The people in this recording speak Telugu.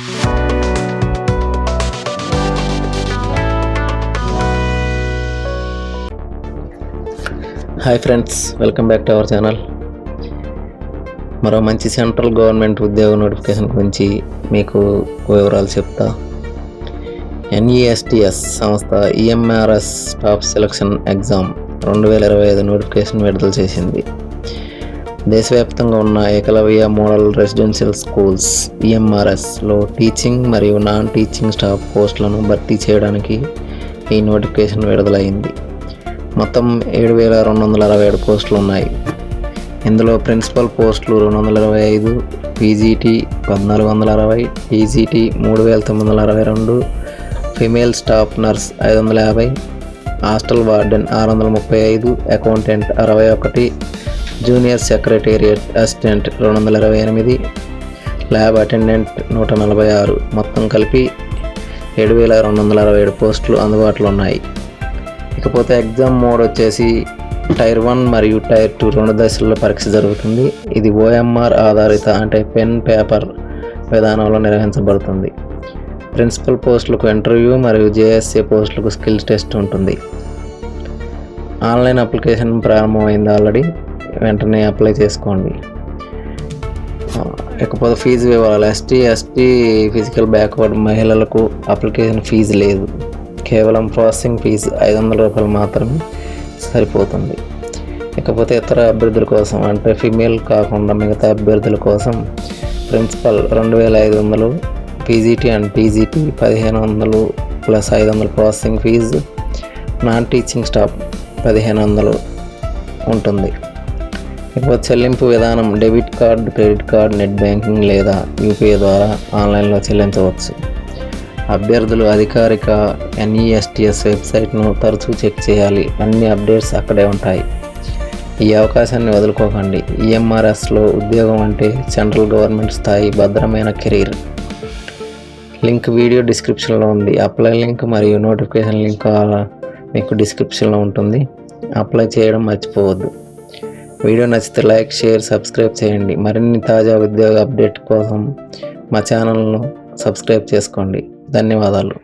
Hi friends, welcome back to our channel. మరో మంచి సెంట్రల్ గవర్నమెంట్ ఉద్యోగ నోటిఫికేషన్ గురించి మీకు వివరాలు చెప్తా. NESTS సంస్థ EMRS staff selection exam 2025 notification విడుదల చేసింది. దేశవ్యాప్తంగా ఉన్న ఏకలవ్య మోడల్ రెసిడెన్షియల్ స్కూల్స్ EMRSలో టీచింగ్ మరియు నాన్ టీచింగ్ స్టాఫ్ పోస్టులను భర్తీ చేయడానికి ఈ నోటిఫికేషన్ విడుదలైంది. మొత్తం 7,267 పోస్టులు ఉన్నాయి. ఇందులో ప్రిన్సిపల్ పోస్టులు 225, PGT 1,460, TGT 3,962, female staff nurse 550, hostel warden 635, accountant 61, junior secretariat assistant 228, lab attendant 146, మొత్తం కలిపి 7,267 పోస్టులు అందుబాటులో ఉన్నాయి. ఇకపోతే ఎగ్జామ్ మోడ్ వచ్చేసి టైర్ 1 మరియు టైర్ 2 రెండు దశల్లో పరీక్ష జరుగుతుంది. ఇది OMR ఆధారిత అంటే పెన్ పేపర్ విధానంలో నిర్వహించబడుతుంది. ప్రిన్సిపల్ పోస్టులకు ఇంటర్వ్యూ మరియు JSA పోస్టులకు స్కిల్స్ టెస్ట్ ఉంటుంది. ఆన్లైన్ అప్లికేషన్ ప్రారంభమైంది ఆల్రెడీ, వెంటనే అప్లై చేసుకోండి. ఇకపోతే ఫీజు వివరాలు. ST ఫిజికల్ బ్యాక్వర్డ్ మహిళలకు అప్లికేషన్ ఫీజు లేదు. కేవలం ప్రాసెసింగ్ ఫీజు 500 రూపాయలు మాత్రమే సరిపోతుంది. ఇకపోతే ఇతర అభ్యర్థుల కోసం అంటే ఫీమేల్ కాకుండా మిగతా అభ్యర్థుల కోసం principal 2,500, PGT and TGT 1,500 plus 500 processing fees, non teaching staff 1,500 ఉంటుంది. ఇకపోతే చెల్లింపు విధానం debit card, credit card, net banking లేదా UPI ద్వారా ఆన్లైన్లో చెల్లించవచ్చు. అభ్యర్థులు అధికారిక NESTS వెబ్సైట్ను తరచూ చెక్ చేయాలి. అన్ని అప్డేట్స్ అక్కడే ఉంటాయి. ఈ అవకాశాన్ని వదులుకోకండి. EMRSలో ఉద్యోగం అంటే సెంట్రల్ గవర్నమెంట్ స్థాయి భద్రమైన కెరీర్. లింక్ వీడియో డిస్క్రిప్షన్లో ఉంది. అప్లై లింక్ మరియు నోటిఫికేషన్ లింక్ మీకు డిస్క్రిప్షన్లో ఉంటుంది. అప్లై చేయడం మర్చిపోవద్దు. వీడియో నచ్చితే లైక్, షేర్, సబ్స్క్రైబ్ చేయండి. మరిన్ని తాజా ఉద్యోగ అప్డేట్ కోసం మా ఛానల్ను సబ్స్క్రైబ్ చేసుకోండి. ధన్యవాదాలు.